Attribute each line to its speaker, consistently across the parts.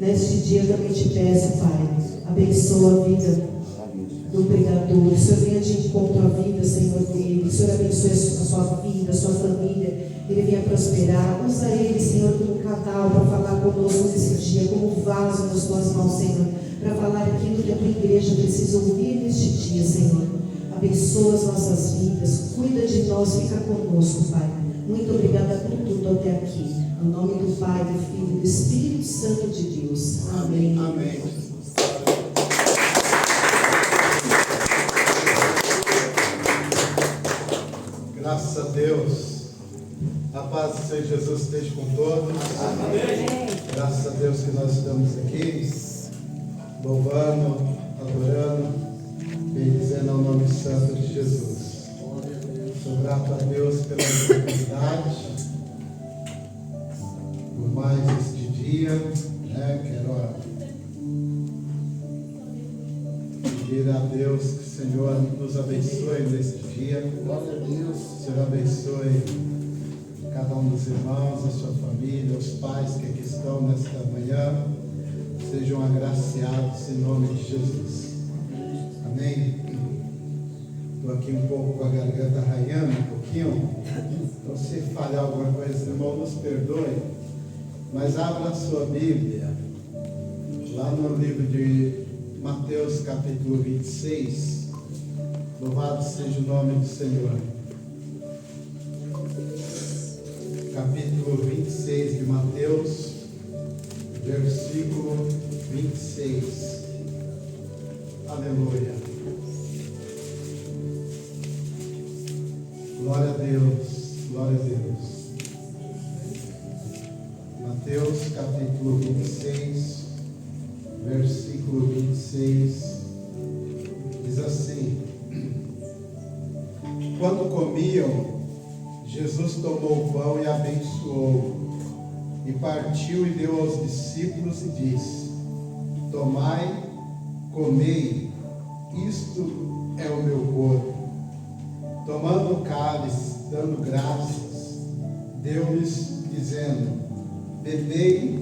Speaker 1: Neste dia eu também te peço, Pai, abençoa a vida do pregador. O Senhor venha de encontro à vida, Senhor, dele. O Senhor abençoe a sua vida, a sua família. Ele venha prosperar. Usa ele, Senhor, como canal para falar conosco nesse dia, como vaso nas tuas mãos, Senhor, para falar aquilo que a tua igreja precisa ouvir neste dia, Senhor. Abençoa as nossas vidas, cuida de nós, fica conosco, Pai. Muito obrigada por tudo até aqui. Em nome do Pai, do Filho e do Espírito Santo de Deus. Amém.
Speaker 2: Amém. Graças a Deus. A paz do Senhor Jesus esteja com todos. Amém. Graças a Deus que nós estamos aqui, louvando, adorando, bendizendo ao nome santo de Jesus. Sou grato a Deus pela oportunidade, por mais este dia, Quero pedir a Deus que o Senhor nos abençoe neste dia. Glória a Deus. O Senhor abençoe cada um dos irmãos, a sua família, os pais que aqui estão nesta manhã. Sejam agraciados em nome de Jesus. Amém. Estou aqui um pouco com a garganta arranhando um pouquinho. Então, se falhar alguma coisa, irmão, nos perdoe. Mas abra a sua Bíblia, lá no livro de Mateus, capítulo 26. Louvado seja o nome do Senhor. Capítulo 26 de Mateus, versículo 26. Aleluia. Glória a Deus, glória a Deus. Mateus capítulo 26, versículo 26, diz assim: Quando comiam, Jesus tomou o pão e abençoou, e partiu e deu aos discípulos e disse: Tomai, comei, isto é o meu corpo. Tomando o cálice, dando graças, deu-lhes, dizendo: Bebei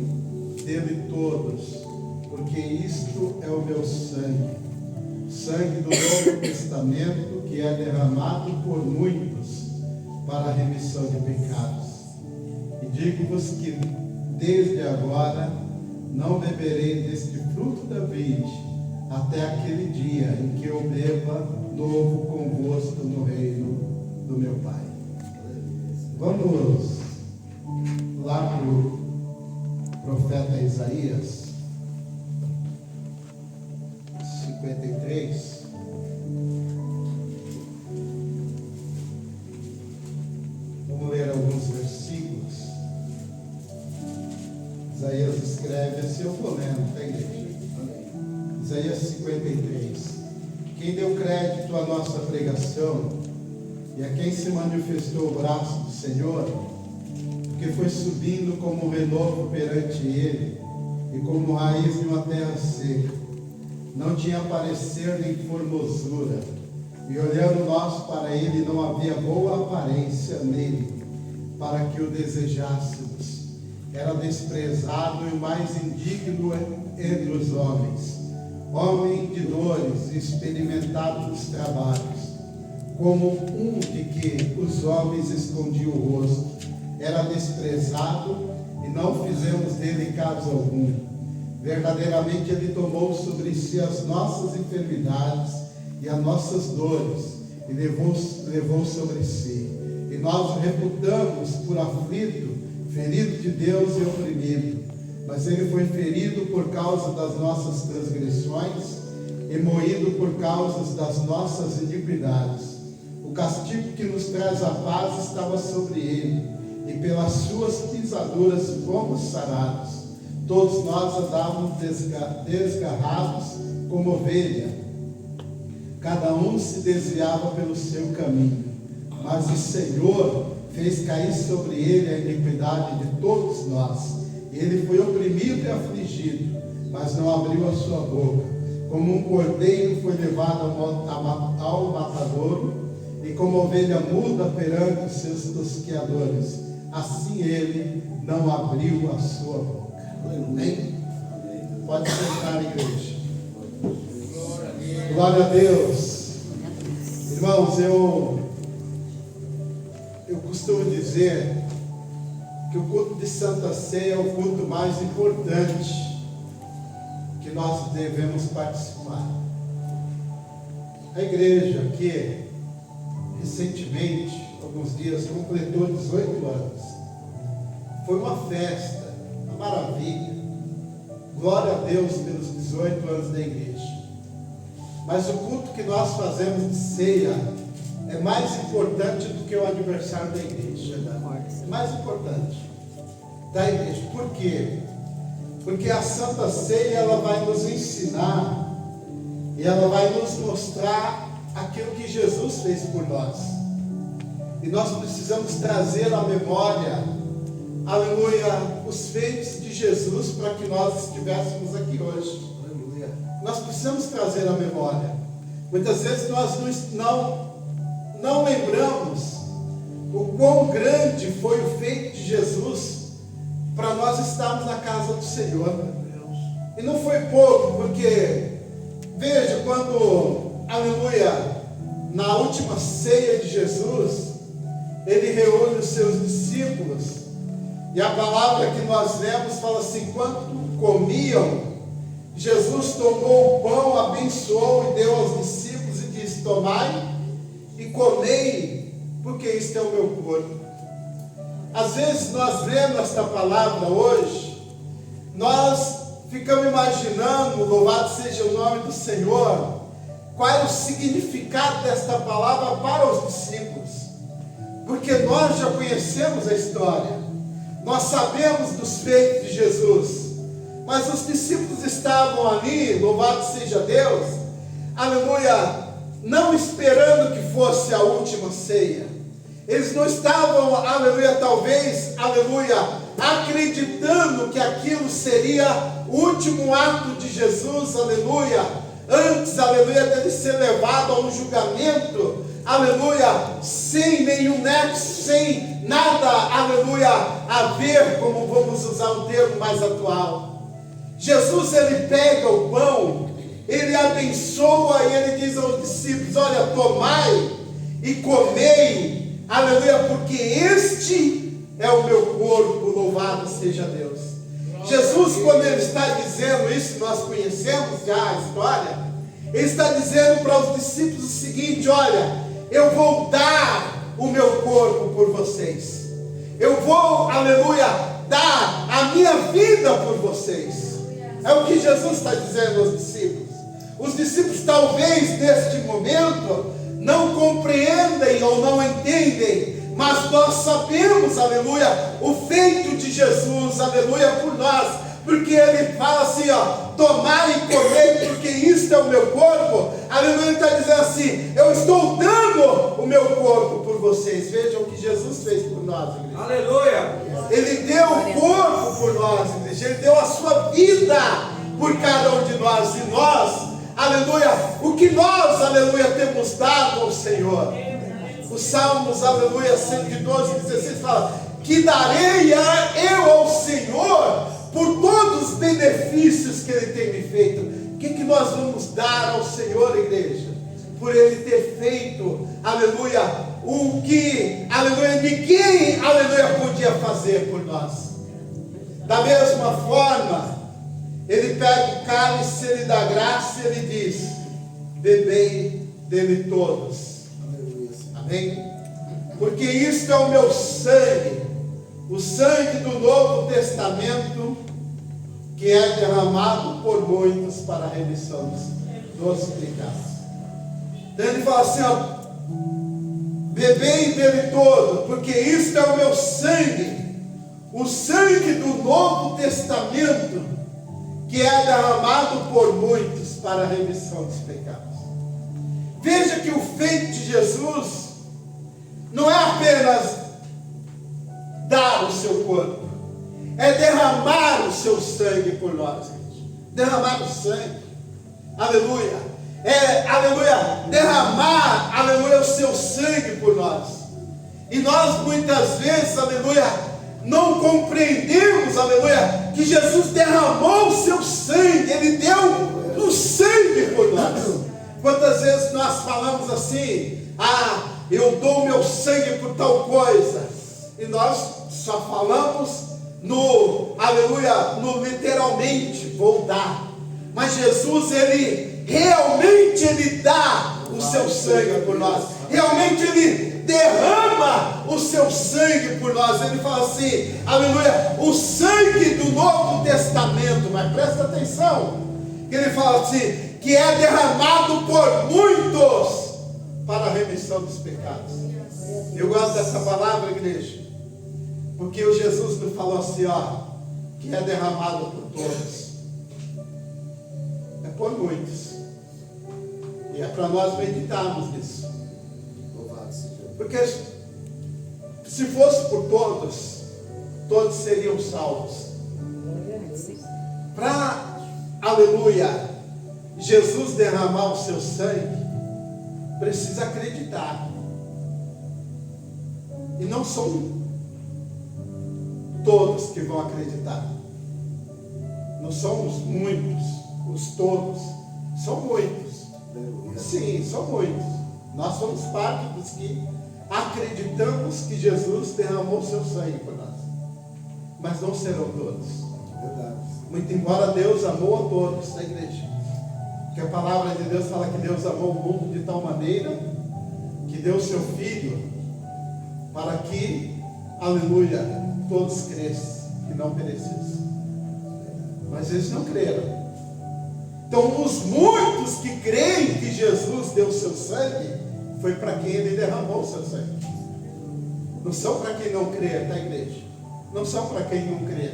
Speaker 2: dele todos, porque isto é o meu sangue, sangue do Novo Testamento, que é derramado por muitos para a remissão de pecados. E digo-vos que desde agora não beberei deste fruto da vide, até aquele dia em que eu beba novo convosco no reino do meu Pai. Vamos lá para o profeta Isaías 53. Vamos ler alguns versículos. Isaías escreve assim, eu vou lendo, tá, igreja? Isaías 53. Quem deu crédito à nossa pregação e a quem se manifestou o braço do Senhor, que foi subindo como um renovo perante ele, e como raiz de uma terra seca. Não tinha parecer nem formosura, e olhando nós para ele, não havia boa aparência nele, para que o desejássemos. Era desprezado e o mais indigno entre os homens, homem de dores, experimentado nos trabalhos, como um de que os homens escondiam o rosto. Era desprezado e não fizemos dele caso algum. Verdadeiramente ele tomou sobre si as nossas enfermidades e as nossas dores, e levou sobre si. E nós o reputamos por aflito, ferido de Deus e oprimido. Mas ele foi ferido por causa das nossas transgressões e moído por causa das nossas iniquidades. O castigo que nos traz a paz estava sobre ele, e pelas suas pisaduras fomos sarados. Todos nós andávamos desgarrados como ovelha, cada um se desviava pelo seu caminho, mas o Senhor fez cair sobre ele a iniquidade de todos nós. Ele foi oprimido e afligido, mas não abriu a sua boca. Como um cordeiro foi levado ao matadouro, e como ovelha muda perante os seus tosqueadores, assim ele não abriu a sua boca. Amém? Pode sentar, igreja. Glória a Deus. Irmãos, eu costumo dizer que o culto de Santa Ceia é o culto mais importante que nós devemos participar. A igreja aqui, recentemente, alguns dias, completou 18 anos. Foi uma festa, uma maravilha. Glória a Deus pelos 18 anos da igreja. Mas o culto que nós fazemos de ceia é mais importante do que o aniversário da igreja. É mais importante da igreja. Por quê? Porque a Santa Ceia, ela vai nos ensinar e ela vai nos mostrar aquilo que Jesus fez por nós. E nós precisamos trazer à memória, aleluia, os feitos de Jesus para que nós estivéssemos aqui hoje. Aleluia. Nós precisamos trazer à memória. Muitas vezes nós não lembramos o quão grande foi o feito de Jesus para nós estarmos na casa do Senhor. E não foi pouco, porque veja, quando, aleluia, na última ceia de Jesus, ele reúne os seus discípulos, e a palavra que nós lemos fala assim: quando comiam, Jesus tomou o pão, abençoou e deu aos discípulos e disse: tomai e comei, porque isto é o meu corpo. Às vezes nós lemos esta palavra hoje, nós ficamos imaginando, louvado seja o nome do Senhor, qual é o significado desta palavra para os discípulos, porque nós já conhecemos a história, nós sabemos dos feitos de Jesus, mas os discípulos estavam ali, louvado seja Deus, aleluia, não esperando que fosse a última ceia. Eles não estavam, aleluia, talvez, aleluia, acreditando que aquilo seria o último ato de Jesus, aleluia, antes, aleluia, dele ser levado a um julgamento, aleluia, sem nenhum nexo, sem nada, aleluia, a ver, como vamos usar um termo mais atual. Jesus, ele pega o pão, ele abençoa e ele diz aos discípulos: olha, tomai e comei, aleluia, porque este é o meu corpo, louvado seja Deus. Jesus, quando ele está dizendo isso, nós conhecemos já a história, ele está dizendo para os discípulos o seguinte: olha, eu vou dar o meu corpo por vocês, eu vou, aleluia, dar a minha vida por vocês. É o que Jesus está dizendo aos discípulos. Os discípulos talvez neste momento não compreendem ou não entendem, mas nós sabemos, aleluia, o feito de Jesus, aleluia, por nós, porque ele fala assim, ó: tomai e comei, porque isto é o meu corpo. Aleluia, ele está dizendo assim: eu estou dando o meu corpo por vocês. Vejam o que Jesus fez por nós, igreja. Aleluia. Ele deu o corpo por nós, igreja. Ele deu a sua vida por cada um de nós. E nós, aleluia, o que nós, aleluia, temos dado ao Senhor. Os Salmos, aleluia, 112, 16 fala: que darei eu ao Senhor por todos os benefícios que Ele tem me feito. O que nós vamos dar ao Senhor, igreja? Por Ele ter feito, aleluia, o que, aleluia, ninguém, aleluia, podia fazer por nós. Da mesma forma, Ele pega o cálice, Ele dá graça e Ele diz: bebei dele todos. Amém? Porque isto é o meu sangue, o sangue do Novo Testamento, que é derramado por muitos para a remissão dos pecados. Então ele fala assim, ó: bebei dele todo, porque isto é o meu sangue, o sangue do Novo Testamento, que é derramado por muitos para a remissão dos pecados. Veja que o feito de Jesus não é apenas dar o seu corpo, é derramar o seu sangue por nós, gente. Derramar o sangue, aleluia, aleluia, derramar, aleluia, o seu sangue por nós. E nós muitas vezes, aleluia, não compreendemos, aleluia, que Jesus derramou o seu sangue, vezes nós falamos assim: ah, eu dou meu sangue por tal coisa, e nós só falamos no, aleluia, no literalmente, vou dar. Mas Jesus, ele realmente, ele dá o seu sangue por nós, realmente ele derrama o seu sangue por nós. Ele fala assim, aleluia, o sangue do Novo Testamento, mas presta atenção, que ele fala assim, que é derramado por muitos para a remissão dos pecados. Eu gosto dessa palavra, igreja, porque o Jesus nos falou assim, ó, que é derramado por todos, é por muitos, e é para nós meditarmos nisso. Porque se fosse por todos, todos seriam salvos. Para, aleluia, Jesus derramar o seu sangue, precisa acreditar. E não são todos que vão acreditar. Não são os muitos, os todos. São muitos. Sim, são muitos. Nós somos parte dos que acreditamos que Jesus derramou o seu sangue por nós. Mas não serão todos. Verdade. Muito embora Deus amou a todos, a igreja. Porque a palavra de Deus fala que Deus amou o mundo de tal maneira que deu o seu Filho para que, aleluia, todos crescem e não perecessem. Mas eles não creram. Então os muitos que creem que Jesus deu o seu sangue, foi para quem ele derramou o seu sangue. Não são para quem não crê, tá, igreja? Não são para quem não crê.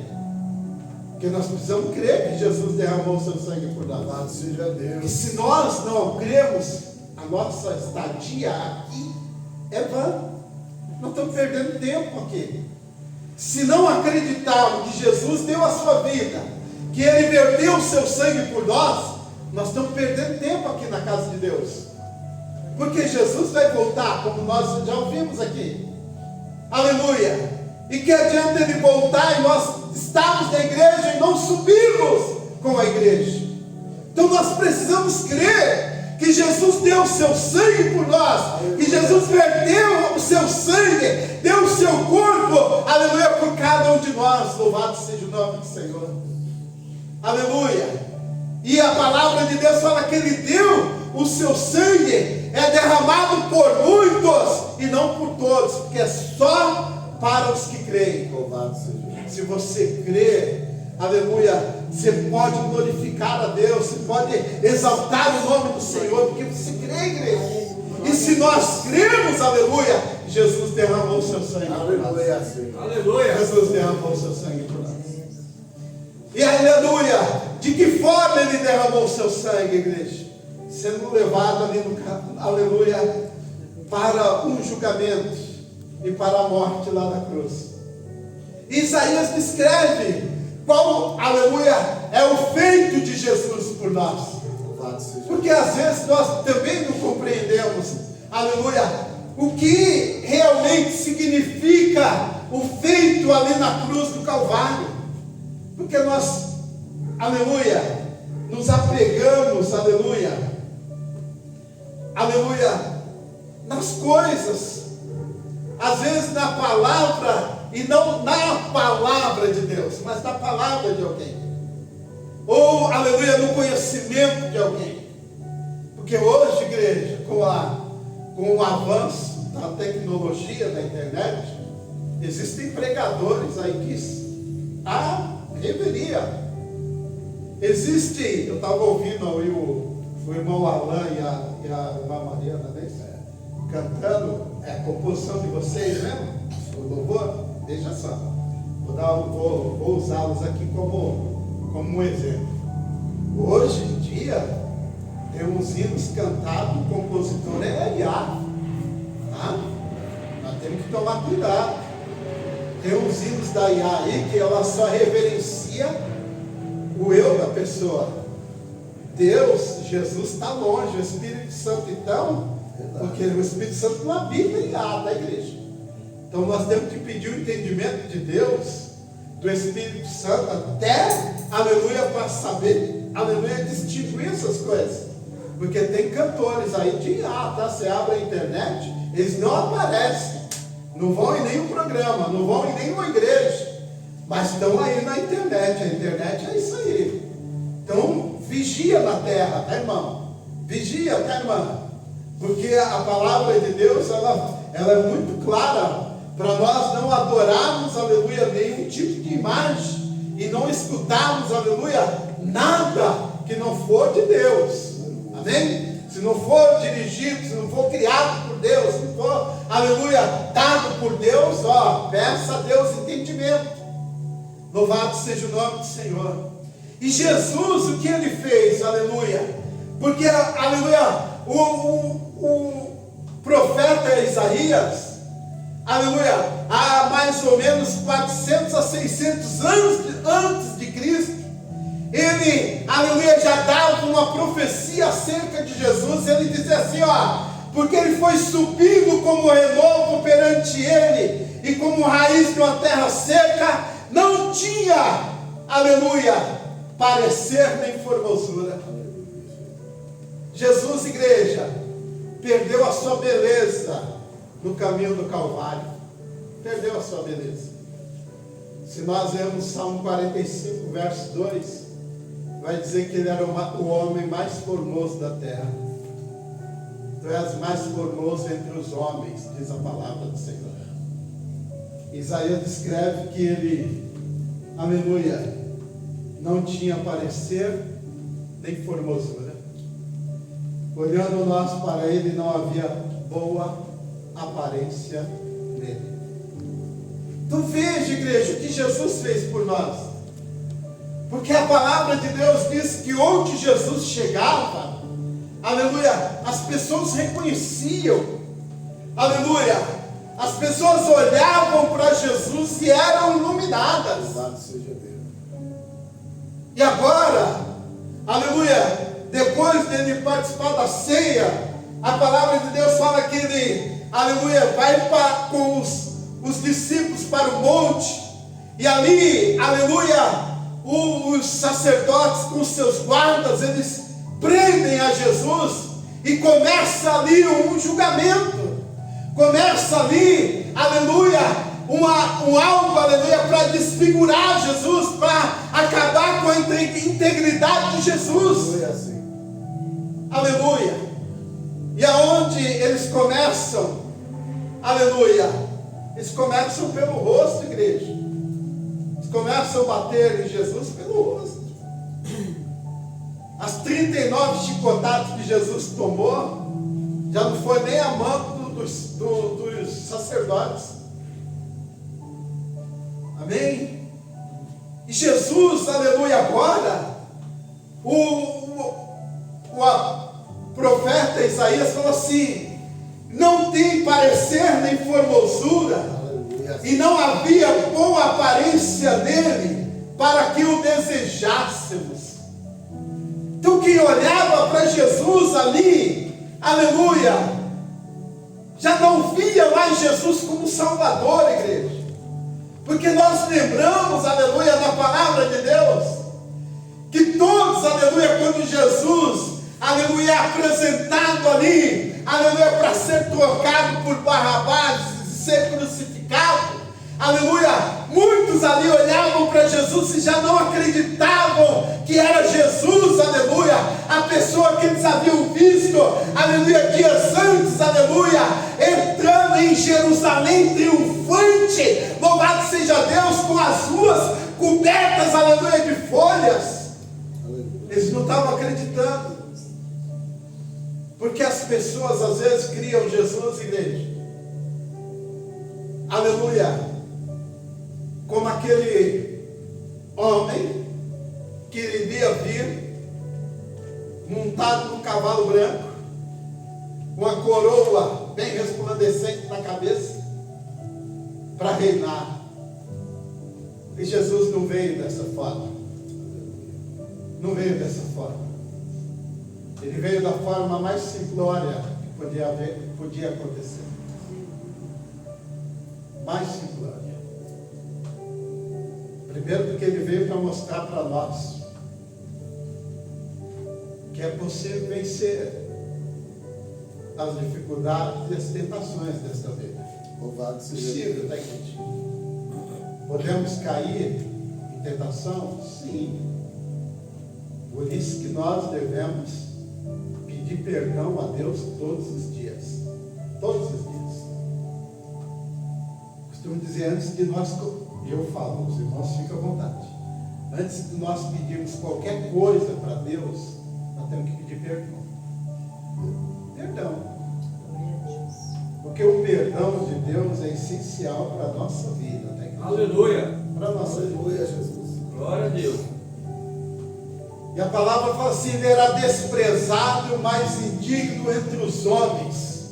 Speaker 2: Porque nós precisamos crer que Jesus derramou o seu sangue por nós. Louvado seja Deus. E se nós não cremos, a nossa estadia aqui é vã. Nós estamos perdendo tempo aqui. Se não acreditarmos que Jesus deu a sua vida, que ele verteu o seu sangue por nós estamos perdendo tempo aqui na casa de Deus. Porque Jesus vai voltar, como nós já ouvimos aqui. Aleluia. E que adianta ele voltar e nós estamos na igreja e não subirmos com a igreja. Então nós precisamos crer que Jesus deu o seu sangue por nós, que Jesus verteu o seu sangue, deu o seu corpo, aleluia, por cada um de nós. Louvado seja o nome do Senhor. Aleluia. E a palavra de Deus fala que ele deu o seu sangue, é derramado por muitos e não por todos, porque é só para os que creem. Louvado seja. Se você crê, aleluia, você pode glorificar a Deus, você pode exaltar o nome do Senhor, porque você crê, igreja. E se nós cremos, aleluia, Jesus derramou o seu sangue por nós. Aleluia. Jesus derramou o seu sangue por nós. E aleluia, de que forma ele derramou o seu sangue, igreja? Sendo levado ali no, aleluia, para um julgamento e para a morte lá na cruz. Isaías descreve qual, aleluia, é o feito de Jesus por nós. Porque às vezes nós também não compreendemos, aleluia, o que realmente significa o feito ali na cruz do Calvário. Porque nós, aleluia, nos apegamos, aleluia, nas coisas, às vezes na palavra, e não na palavra de Deus, mas na palavra de alguém, ou, aleluia, no conhecimento de alguém. Porque hoje, igreja, com o avanço da tecnologia, da internet, existem pregadores aí que reveria. Existe, eu estava ouvindo aí o irmão Alain e a irmã Mariana, né? Cantando, a composição de vocês, né? O louvor, veja só. Vou usá-los aqui como um exemplo. Hoje em dia, tem uns hinos cantados, o compositor é IA. Tá? Nós temos que tomar cuidado. Tem uns hinos da IA aí que ela só reverencia o eu da pessoa. Deus, Jesus está longe, o Espírito Santo então, porque o Espírito Santo não habita em IA da igreja. Então nós temos que pedir o entendimento de Deus, do Espírito Santo, até, aleluia, para saber, aleluia, distinguir essas coisas. Porque tem cantores aí de tá? Você abre a internet, eles não aparecem, não vão em nenhum programa, não vão em nenhuma igreja, mas estão aí na internet. A internet é isso aí. Então vigia na terra, tá, irmão? Vigia, tá, irmã? Porque a palavra de Deus, ela é muito clara para nós não adorarmos, aleluia, nenhum tipo de imagem e não escutarmos, aleluia, nada que não for de Deus. Amém? Se não for dirigido, se não for criado por Deus, se não for, aleluia, dado por Deus, peça a Deus entendimento. Louvado seja o nome do Senhor. E Jesus, o que ele fez? Aleluia. Porque, aleluia, o profeta Isaías, aleluia, há mais ou menos 400 a 600 anos antes de Cristo, ele, aleluia, já dava uma profecia acerca de Jesus. Ele dizia assim, porque ele foi subido como renovo perante ele, e como raiz de uma terra seca, não tinha, aleluia, parecer nem formosura. Jesus, igreja, perdeu a sua beleza no caminho do Calvário. Perdeu a sua beleza. Se nós vemos Salmo 45, verso 2, vai dizer que ele era o homem mais formoso da terra. Tu és mais formoso entre os homens, diz a palavra do Senhor. Isaías descreve que ele, aleluia, não tinha parecer nem formosura. Olhando nós para ele, não havia boa aparência nele. Então veja, igreja, o que Jesus fez por nós. Porque a palavra de Deus diz que onde Jesus chegava, aleluia, as pessoas reconheciam, aleluia, as pessoas olhavam para Jesus e eram iluminadas. E agora, aleluia, depois dele participar da ceia, a palavra de Deus fala que ele, aleluia, vai com os discípulos para o monte, e ali, aleluia, os sacerdotes com seus guardas, eles prendem a Jesus, e começa ali um julgamento, começa ali, aleluia, algo, aleluia, para desfigurar Jesus, para acabar com a integridade de Jesus. Aleluia. E aonde eles começam, aleluia, eles começam pelo rosto, igreja. Eles começam a bater em Jesus pelo rosto. As 39 chicotadas que Jesus tomou, já não foi nem a mão dos sacerdotes. Amém? E Jesus, aleluia, agora, o profeta Isaías falou assim: não tem parecer nem formosura, aleluia, e não havia boa aparência nele, para que o desejássemos. Então quem olhava para Jesus ali, aleluia, já não via mais Jesus como Salvador, igreja. Porque nós lembramos, aleluia, na palavra de Deus, que todos, aleluia, quando Jesus, aleluia, é apresentado ali, aleluia, para ser trocado por Barrabás, ser crucificado, aleluia, muitos ali olhavam para Jesus e já não acreditavam que era Jesus, aleluia, a pessoa que eles haviam visto, aleluia, dias antes, aleluia, entrando em Jerusalém triunfante, louvado seja Deus, com as ruas cobertas, aleluia, de folhas. Eles não estavam acreditando, porque as pessoas às vezes criam Jesus, igreja, aleluia, como aquele homem que iria vir montado num cavalo branco, com a coroa bem resplandecente na cabeça, para reinar. E Jesus não veio dessa forma. Não veio dessa forma. Ele veio da forma mais simplória que podia acontecer. Mais simplória. Primeiro porque ele veio para mostrar para nós que que é possível vencer as dificuldades e as tentações desta vida.
Speaker 3: Louvado seja
Speaker 2: Possível, tá, gente? Podemos cair em tentação? Sim. Por isso que nós devemos pedir perdão a Deus todos os dias. Todos os dias. Costumo dizer, antes de nós, eu falo, os irmãos ficam à vontade. Antes de nós pedirmos qualquer coisa para Deus, nós temos que pedir perdão. Perdão. Porque o perdão de Deus é essencial para a nossa vida. Tá?
Speaker 4: Aleluia.
Speaker 2: Para a nossa vida.
Speaker 3: Aleluia, Jesus.
Speaker 4: Glória a Deus.
Speaker 2: E a palavra fala assim: ele era desprezado, mais indigno entre os homens,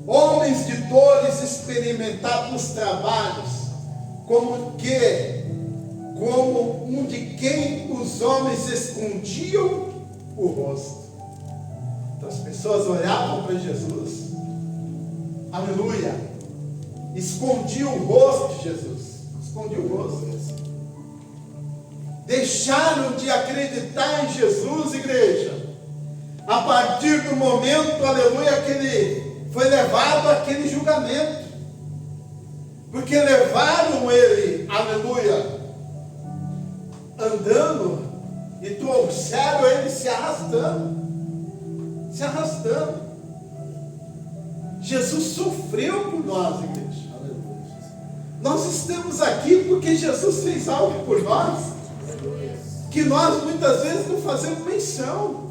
Speaker 2: homens de dores experimentados nos trabalhos, como um de quem os homens escondiam o rosto. Então as pessoas olhavam para Jesus, aleluia, escondiam o rosto de Jesus, escondiam o rosto. Deixaram de acreditar em Jesus, igreja, a partir do momento, aleluia, que ele foi levado àquele julgamento, porque levaram ele, aleluia, andando, e trouxeram ele se arrastando. Jesus sofreu por nós, igreja.
Speaker 3: Aleluia.
Speaker 2: Nós estamos aqui porque Jesus fez algo por nós, que nós muitas vezes não fazemos menção.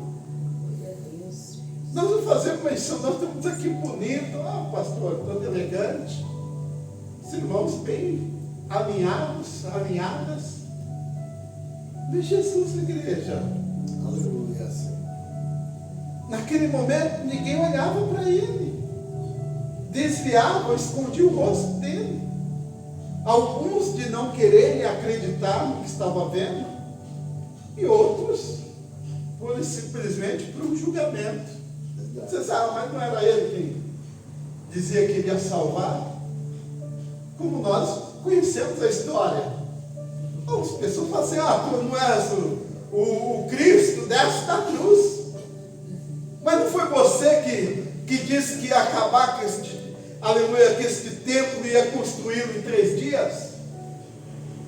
Speaker 2: Nós não fazemos menção, nós estamos aqui bonitos, pastor, todo elegante, os irmãos bem alinhados, alinhadas. Mas Jesus, igreja,
Speaker 3: Aleluia, Senhor.
Speaker 2: naquele momento ninguém olhava para ele, desviava, escondia o rosto dele. Alguns de não quererem acreditar no que estava vendo, e outros por simplesmente por um julgamento. Você sabe, mas não era ele quem dizia que iria salvar? Como nós conhecemos a história. As pessoas falam assim: tu não és o Cristo, desce da cruz. Mas não foi você que disse que ia acabar com aleluia, que este templo ia construí-lo em 3 dias?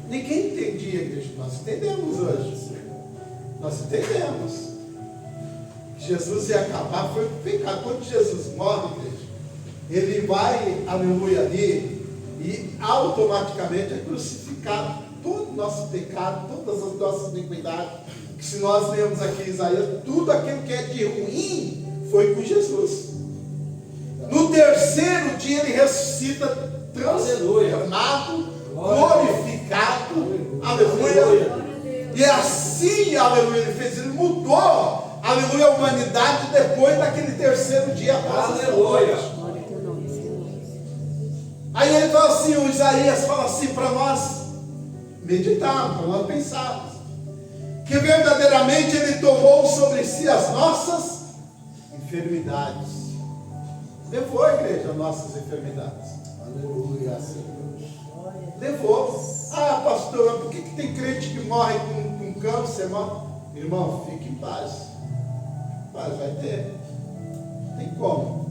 Speaker 2: Ninguém entendia, igreja. Nós entendemos hoje. Nós entendemos. Jesus ia acabar, foi pecado. Quando Jesus morre, igreja, ele vai, aleluia, ali, e automaticamente é crucificado todo o nosso pecado, todas as nossas iniquidades. Que se nós lemos aqui em Isaías, tudo aquilo que é de ruim foi com Jesus. No 3º dia ele ressuscita, transformado, glorificado, aleluia. E assim, aleluia, ele mudou, aleluia, a humanidade depois daquele 3º dia.
Speaker 4: Aleluia.
Speaker 2: Aí ele fala assim, o Isaías fala assim para nós meditarmos, para nós pensarmos, que verdadeiramente ele tomou sobre si as nossas enfermidades. Levou a igreja as nossas enfermidades.
Speaker 3: Aleluia, Senhor.
Speaker 2: Levou. Pastor, por que tem crente que morre com câncer? Irmão, fique em paz. Paz vai ter. Tem como?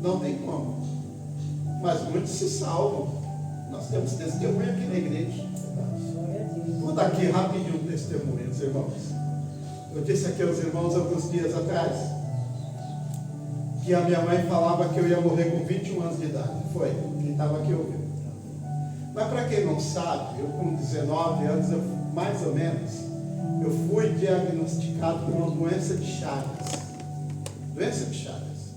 Speaker 2: Não tem como. Mas muitos se salvam. Nós temos testemunho aqui na igreja. Vou dar aqui rapidinho um testemunho dos irmãos. Eu disse aqui aos irmãos alguns dias atrás que a minha mãe falava que eu ia morrer com 21 anos de idade. Foi, quem estava aqui ouvindo. Mas para quem não sabe, eu com 19 anos, mais ou menos, eu fui diagnosticado com uma doença de Chagas. Doença de Chagas.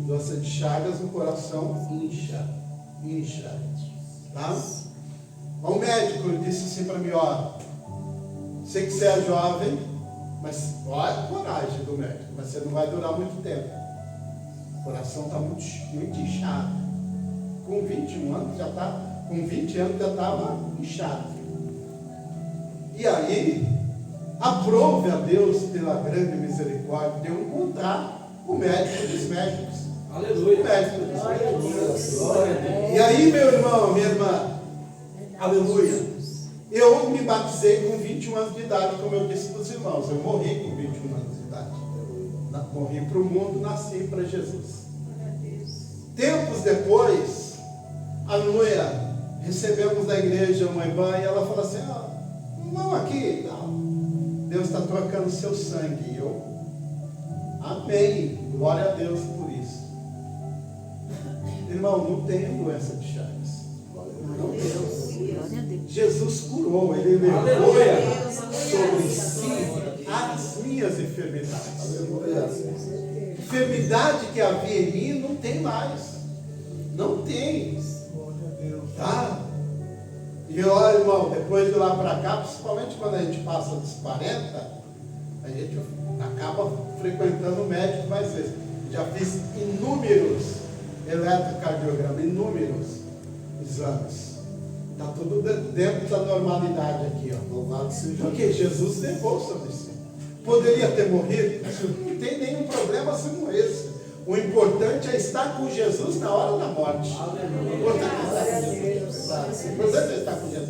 Speaker 2: Doença de Chagas no coração inchado. Tá? O médico disse assim para mim: sei que você é jovem, mas olha a coragem do médico, mas você não vai durar muito tempo. O coração está muito inchado. Com 21 anos já está. Com 20 anos já estava inchado. E aí, aprove a Deus pela grande misericórdia de eu encontrar o médico dos médicos.
Speaker 4: Aleluia.
Speaker 2: O médico dos médicos.
Speaker 4: Glória a Deus.
Speaker 2: E aí, meu irmão, minha irmã, aleluia, eu me batizei com 20 21 anos de idade, como eu disse para os irmãos. Eu morri com 21 anos de idade. Morri para o mundo, nasci para Jesus. Tempos depois, aleluia, recebemos da igreja uma irmã e ela falou assim: não, aqui, não. Deus está trocando o seu sangue. E eu, amém, glória a Deus por isso. Irmão, não tenho doença de Chagas. Não tenho. Jesus curou, Ele levou sobre si as minhas enfermidades. Enfermidade que havia em mim não tem mais. Não tem. Tá? E olha, irmão, depois de lá para cá, principalmente quando a gente passa dos 40, a gente acaba frequentando o médico mais vezes. Já fiz inúmeros eletrocardiogramas, inúmeros exames. Está tudo dentro da normalidade aqui, ó.
Speaker 3: Louvado seja
Speaker 2: Porque Jesus levou sobre si. Poderia ter morrido? Não tem nenhum problema se morresse. O importante é estar com Jesus na hora da morte. O importante é estar com Jesus.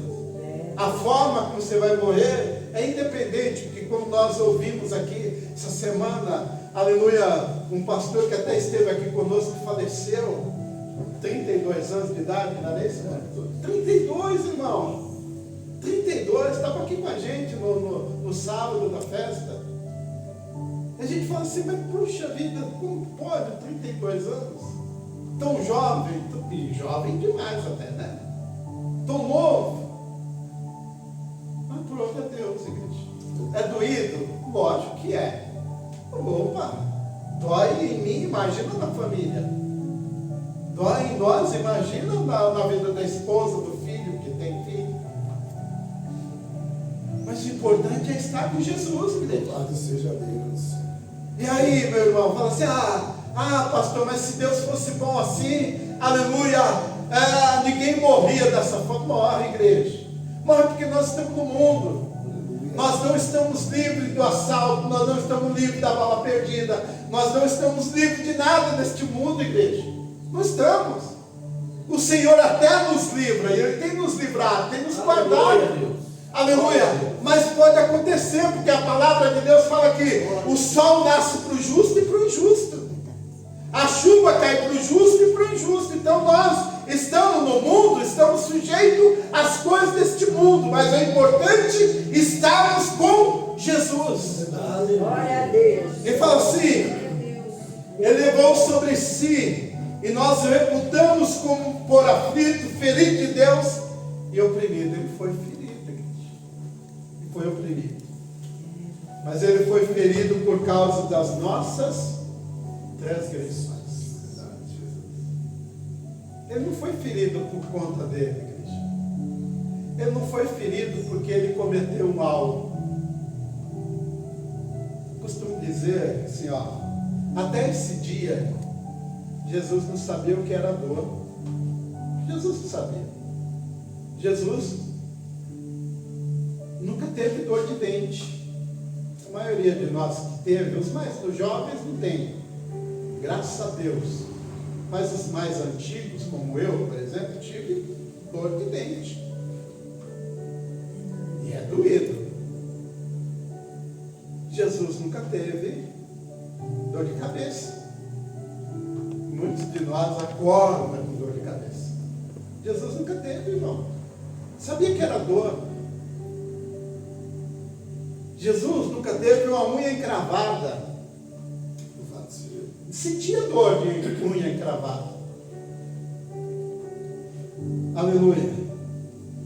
Speaker 2: A forma como você vai morrer é independente, porque como nós ouvimos aqui essa semana, aleluia, um pastor que até esteve aqui conosco faleceu, 32 anos de idade, não é isso? 32, irmão. 32, estava aqui com a gente no sábado da festa. A gente fala assim, mas puxa vida, como pode 32 anos? Tão jovem, e jovem demais até, né? Tão novo. Mas prova a Deus, igreja. É doído? Lógico que é. Opa, dói em mim, imagina na família. Dói em nós, imagina na vida da esposa, do filho, que tem filho. Mas o importante é estar com Jesus, igreja.
Speaker 3: Louvado seja Deus.
Speaker 2: E aí, meu irmão, fala assim, pastor, mas se Deus fosse bom assim, aleluia, ninguém morria dessa forma. Morre, igreja. Morre porque nós estamos no mundo. Nós não estamos livres do assalto, nós não estamos livres da bala perdida, nós não estamos livres de nada neste mundo, igreja. Não estamos. O Senhor até nos livra, Ele tem nos livrado, tem nos guardado. Aleluia. Mas pode acontecer, porque a palavra de Deus fala que o sol nasce para o justo e para o injusto. A chuva cai para o justo e para o injusto. Então nós estamos no mundo, estamos sujeitos às coisas deste mundo, mas é importante estarmos com Jesus.
Speaker 5: Glória a Deus.
Speaker 2: Ele fala assim, Ele levou sobre si, e nós reputamos como por aflito, ferido de Deus e oprimido. Ele foi ferido. Foi oprimido, mas Ele foi ferido por causa das nossas transgressões. Ele não foi ferido por conta dele, igreja. Ele não foi ferido porque ele cometeu mal. Costumo dizer assim, até esse dia Jesus não sabia o que era dor. Jesus não sabia. Jesus nunca teve dor de dente. A maioria de nós que teve, os jovens não tem, graças a Deus. Mas os mais antigos, como eu, por exemplo, tive dor de dente. E é doído. Jesus nunca teve dor de cabeça. Muitos de nós acordam com dor de cabeça. Jesus nunca teve, irmão. Sabia que era dor. Jesus nunca teve uma unha encravada. Sentia dor de unha encravada. Aleluia.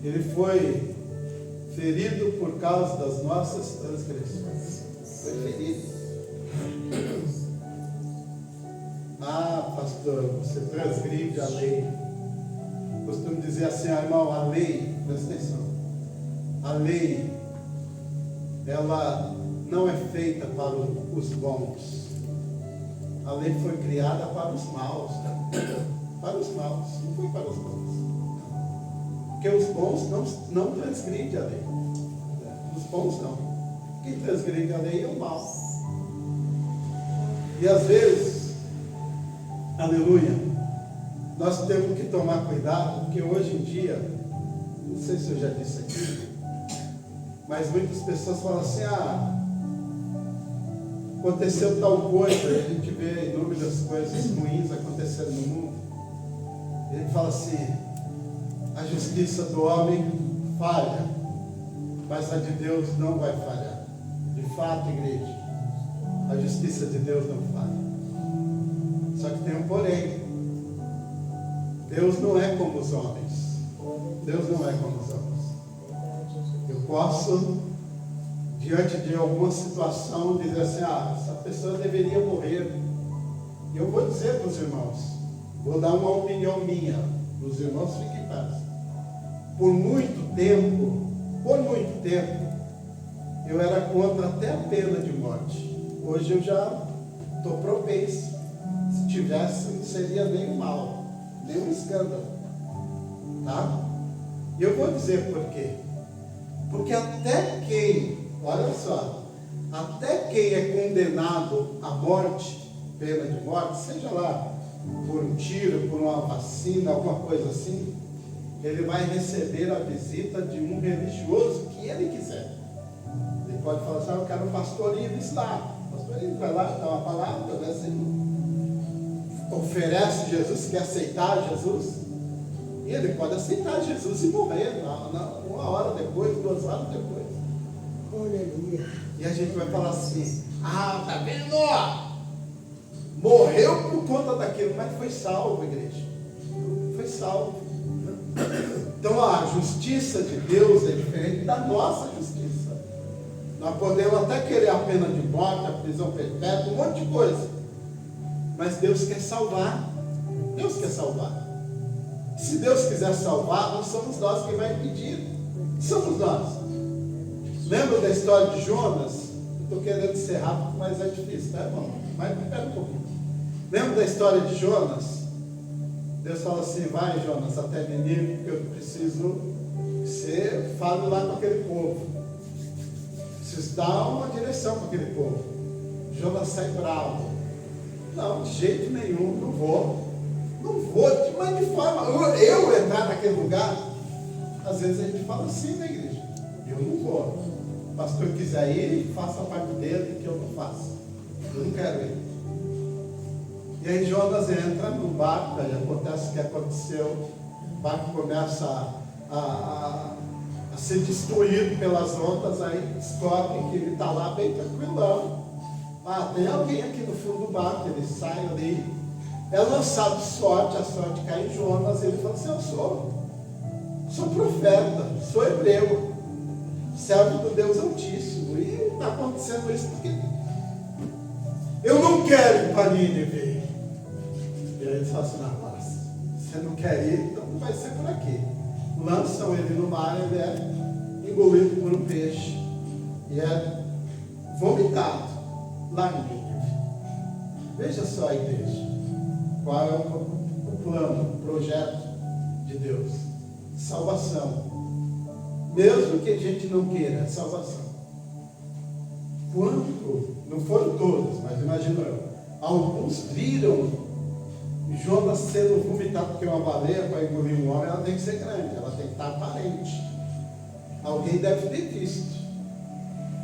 Speaker 2: Ele foi ferido por causa das nossas transgressões. Foi ferido. Pastor, você transgride a lei. Costumo dizer assim, irmão, a lei, presta atenção. A lei, ela não é feita para os bons. A lei foi criada para os maus. Para os maus, não foi para os bons. Porque os bons não transgridem a lei. Os bons não. Quem transgride a lei é o mal. E às vezes, aleluia, nós temos que tomar cuidado, porque hoje em dia, não sei se eu já disse aqui, Mas muitas pessoas falam assim, aconteceu tal coisa, e a gente vê inúmeras coisas ruins acontecendo no mundo. E a gente fala assim, a justiça do homem falha, mas a de Deus não vai falhar. De fato, igreja, a justiça de Deus não falha. Só que tem um porém. Deus não é como os homens. Deus não é como os homens. Eu posso, diante de alguma situação, dizer assim, essa pessoa deveria morrer. E eu vou dizer para os irmãos, vou dar uma opinião minha, os irmãos fiquem em paz. Por muito tempo, eu era contra até a pena de morte. Hoje eu já estou propenso. Se tivesse, não seria nem um mal, nem um escândalo. Tá? E eu vou dizer por quê. Porque até quem, olha só, até quem é condenado à morte, pena de morte, seja lá por um tiro, por uma vacina, alguma coisa assim, ele vai receber a visita de um religioso que ele quiser. Ele pode falar assim, eu quero um pastor Ives lá. O pastor Ives vai lá, dá uma palavra, né, assim, oferece Jesus, quer aceitar Jesus. E ele pode aceitar Jesus e morrer uma hora depois, 2 horas depois.
Speaker 5: Aleluia.
Speaker 2: E a gente vai falar assim, tá vendo? Morreu por conta daquilo, mas foi salvo, igreja. Foi salvo. Então a justiça de Deus é diferente da nossa justiça. Nós podemos até querer a pena de morte, a prisão perpétua, um monte de coisa. Mas Deus quer salvar. Deus quer salvar. Se Deus quiser salvar, não somos nós quem vai impedir. Somos nós. Lembra da história de Jonas? Eu estou querendo ser rápido, mas é difícil, tá, irmão? Mas espera um pouquinho. Lembra da história de Jonas? Deus fala assim, vai Jonas até Nínive, porque eu preciso que você fale lá com aquele povo. Preciso dar uma direção para aquele povo. Jonas sai bravo. Não, de jeito nenhum, não vou, mas de forma, eu entrar naquele lugar, às vezes a gente fala assim na igreja, eu não vou, o pastor quiser ir, faça a parte dele, que eu não faço, eu não quero ir. E aí Jonas entra no barco, aí acontece o que aconteceu, o barco começa a ser destruído pelas ondas, aí descobrem que ele está lá bem tranquilão. Tem alguém aqui no fundo do barco, ele sai ali, é lançado sorte, a sorte cai em Jonas, ele fala assim, eu sou profeta, sou hebreu, servo do Deus Altíssimo, e está acontecendo isso porque eu não quero ir para Nínive. E aí ele fala assim, não, mas você não quer ir, então não vai ser por aqui. Lançam ele no mar, ele é engolido por um peixe, e é vomitado lá em Nínive. Veja só, igreja, qual é o plano, o projeto de Deus? Salvação. Mesmo que a gente não queira, salvação. Quando, não foram todos, mas imagina eu, alguns viram Jonas sendo vomitado, porque uma baleia para engolir um homem, ela tem que ser grande, ela tem que estar aparente. Alguém deve ter visto.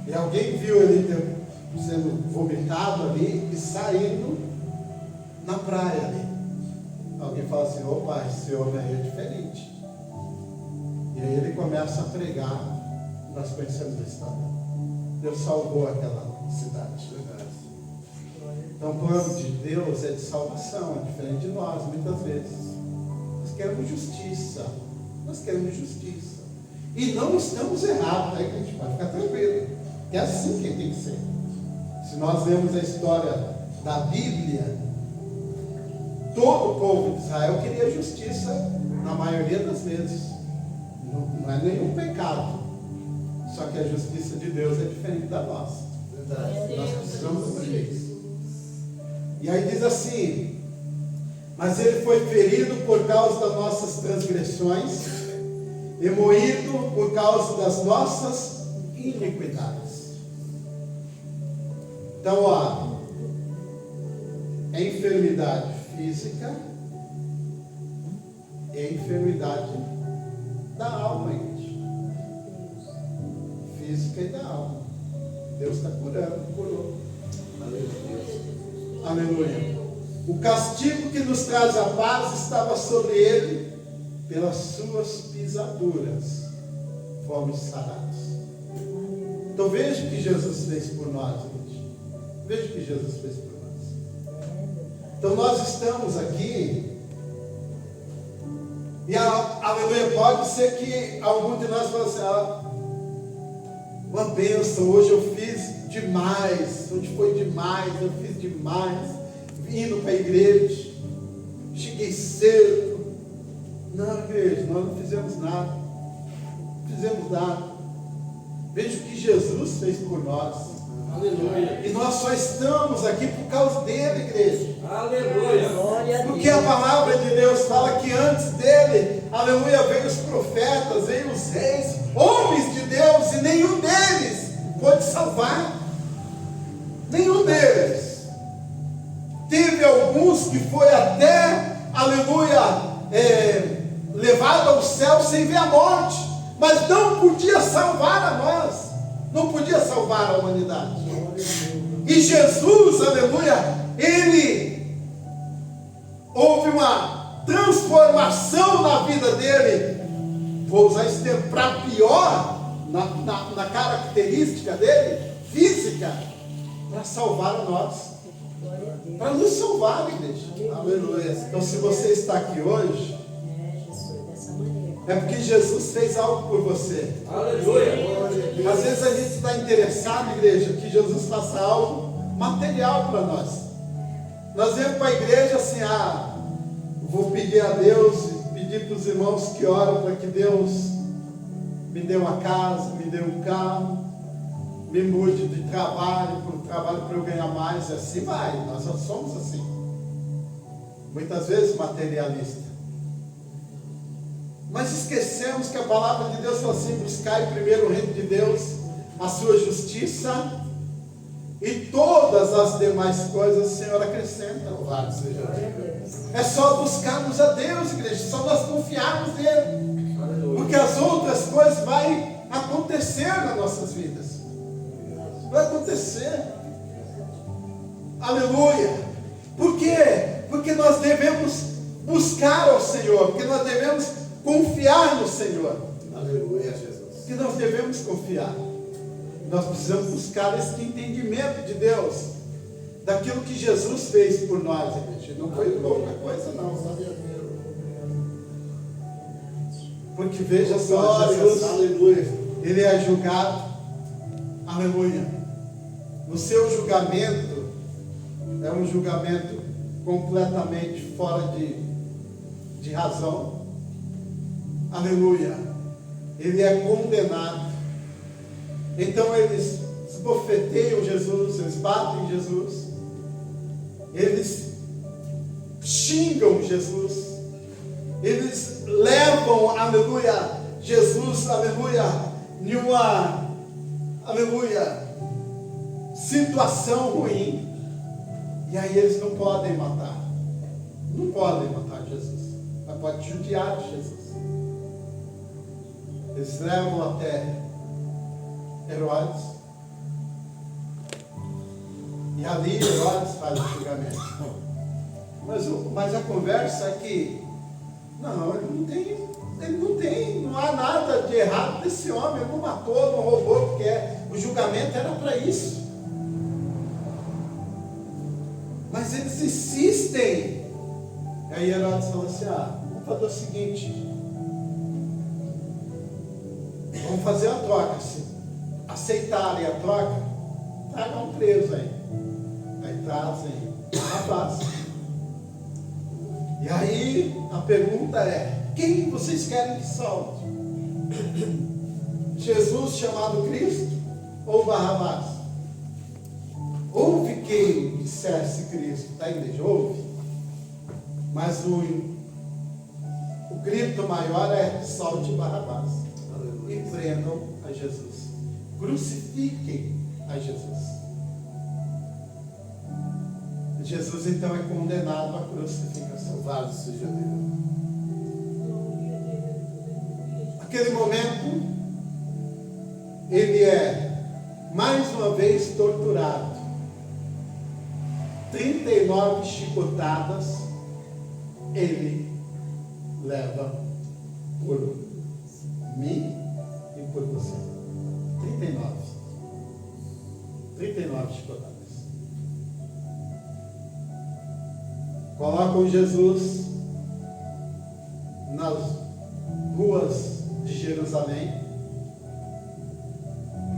Speaker 2: E alguém viu ele sendo vomitado ali e saindo na praia ali. Alguém fala assim, opa, esse homem aí é diferente. E aí ele começa a pregar, nós conhecemos a história. Deus salvou aquela cidade. Então o plano de Deus é de salvação, é diferente de nós, muitas vezes. Nós queremos justiça. Nós queremos justiça. E não estamos errados, né, gente? Vai ficar tranquilo. Que é assim que tem que ser. Se nós vemos a história da Bíblia, todo o povo de Israel queria justiça na maioria das vezes. Não é nenhum pecado. Só que a justiça de Deus é diferente da nossa. Verdade. Nós precisamos aprender isso. E aí diz assim, mas ele foi ferido por causa das nossas transgressões e moído por causa das nossas iniquidades. Então, é enfermidade física e enfermidade da alma, gente. física e da alma. Deus está curando, curou. Aleluia. O castigo que nos traz a paz estava sobre ele, pelas suas pisaduras fomos sarados. Então veja o que Jesus fez por nós, gente. Veja o que Jesus fez por nós. Então nós estamos aqui, e aleluia, pode ser que algum de nós fale assim, uma bênção, hoje eu fiz demais, hoje foi demais, eu fiz demais, indo para a igreja, cheguei cedo. Não, igreja, nós não fizemos nada, não fizemos nada. Veja o que Jesus fez por nós.
Speaker 4: Aleluia.
Speaker 2: E nós só estamos aqui por causa dele, igreja.
Speaker 4: Aleluia.
Speaker 5: Glória a
Speaker 2: Porque a
Speaker 5: Deus.
Speaker 2: palavra de Deus fala que antes dele, aleluia, veio os profetas, veio os reis, homens de Deus, e nenhum deles pôde salvar. Nenhum deles. Teve alguns que foi até, aleluia, levado ao céu sem ver a morte, mas não podia salvar a nós, não podia salvar a humanidade. E Jesus, aleluia, ele houve uma transformação na vida dele, vou usar esse termo, para pior, na característica dele, física, para salvar a nós, para nos salvar, igreja. Aleluia. Então, se você está aqui hoje,
Speaker 5: Jesus, dessa maneira.
Speaker 2: é porque Jesus fez algo por você.
Speaker 4: Aleluia.
Speaker 2: Às vezes a gente está interessado, igreja, que Jesus faça algo material para nós. Nós vamos para a igreja assim, vou pedir a Deus, pedir para os irmãos que oram para que Deus me dê uma casa, me dê um carro, me mude de trabalho para eu ganhar mais, e assim vai. Nós só somos assim, muitas vezes materialista. Mas esquecemos que a palavra de Deus fala assim: buscai primeiro o reino de Deus, a sua justiça, e todas as demais coisas o Senhor acrescenta.
Speaker 3: Louvado seja
Speaker 5: Glória a
Speaker 3: Deus.
Speaker 5: Deus.
Speaker 2: É só buscarmos a Deus, igreja, só nós confiarmos nele, porque as outras coisas vão acontecer nas nossas vidas. Vai acontecer. Aleluia. Por quê? Porque nós devemos buscar ao Senhor, porque nós devemos confiar no Senhor.
Speaker 3: Aleluia, Jesus.
Speaker 2: Que nós devemos confiar. Nós precisamos buscar esse entendimento de Deus, daquilo que Jesus fez por nós, igreja. Não foi pouca coisa, não. Porque veja só, Jesus,
Speaker 3: aleluia.
Speaker 2: ele é julgado, aleluia, no seu julgamento, é um julgamento completamente fora de razão, aleluia, ele é condenado. Então eles esbofeteiam Jesus, eles batem Jesus, eles xingam Jesus, eles levam, aleluia, Jesus, aleluia, em uma, aleluia, situação ruim. E aí eles não podem matar Jesus, mas podem judiar de Jesus. Eles levam até Herodes, e ali Herodes faz o julgamento. Mas a conversa é que não há nada de errado desse homem, ele não matou, não roubou, porque o julgamento era para isso. Mas eles insistem. E aí Herodes falou assim: vamos fazer o seguinte, vamos fazer a troca. Se aceitarem a troca, tragam um preso aí. Aí trazem Barrabás. E aí a pergunta é: quem vocês querem que solte? Jesus, chamado Cristo, ou Barrabás? Houve quem dissesse Cristo, tá, igreja? Houve. Mas o grito maior é: solte Barrabás. E prendam a Jesus. Crucifiquem a Jesus. Jesus então é condenado à crucificação.
Speaker 3: Louvado seja Deus.
Speaker 2: Naquele momento, ele é mais uma vez torturado. 39 chicotadas ele leva por mim e por você. 39 chicotadas. Colocam Jesus nas ruas de Jerusalém.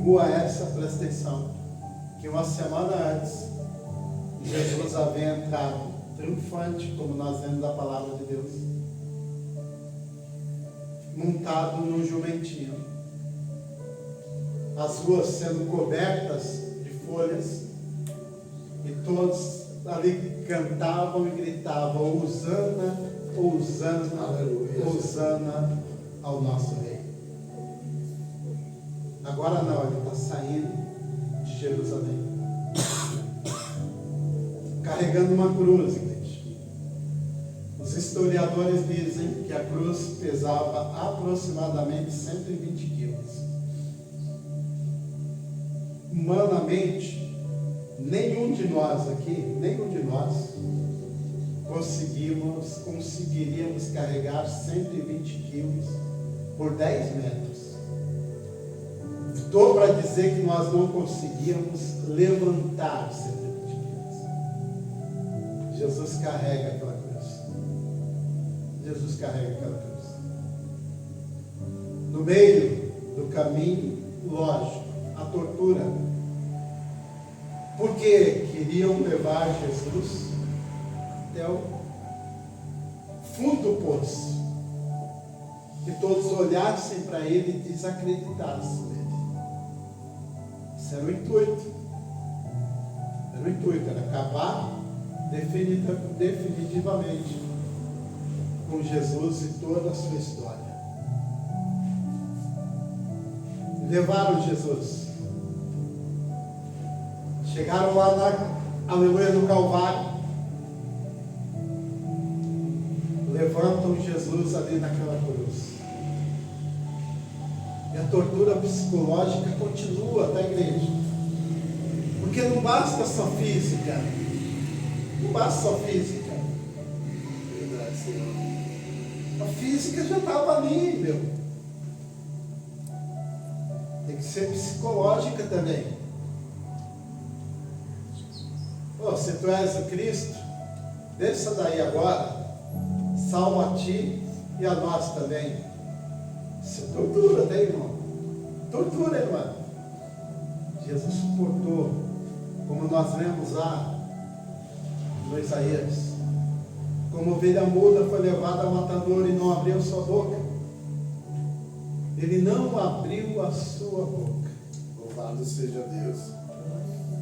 Speaker 2: Rua essa, presta atenção, que uma semana antes Jesus havia entrado triunfante, como nós vemos da palavra de Deus, montado num jumentinho, as ruas sendo cobertas de folhas, e todos ali cantavam e gritavam: Hosana, Hosana,
Speaker 3: Aleluia.
Speaker 2: Hosana ao nosso Rei. Agora não, ele está saindo de Jerusalém, carregando uma cruz, igreja. Os historiadores dizem que a cruz pesava aproximadamente 120 quilos. Humanamente, nenhum de nós conseguiríamos carregar 120 quilos por 10 metros. Estou para dizer que nós não conseguíamos levantar 120 quilos. Jesus carrega aquela cruz. Jesus carrega aquela cruz. No meio do caminho, lógico, a tortura. Porque queriam levar Jesus até o fundo do poço. Que todos olhassem para ele e desacreditassem nele. Esse era o intuito. Era acabar definitivamente com Jesus e toda a sua história. Levaram Jesus. Chegaram lá no Calvário. Levantam Jesus ali naquela cruz. E a tortura psicológica continua, tá, igreja? Porque não basta só física. Não basta só física.
Speaker 3: Verdade, Senhor.
Speaker 2: A física já estava ali, meu. Tem que ser psicológica também. Oh, se tu és o Cristo, desça daí agora. Salva a ti e a nós também. Isso é tortura, tá, irmão? Tortura, irmão. Jesus suportou, como nós lemos lá no Isaías. Como ovelha muda foi levada ao matador e não abriu sua boca. Ele não abriu a sua boca.
Speaker 3: Louvado seja Deus.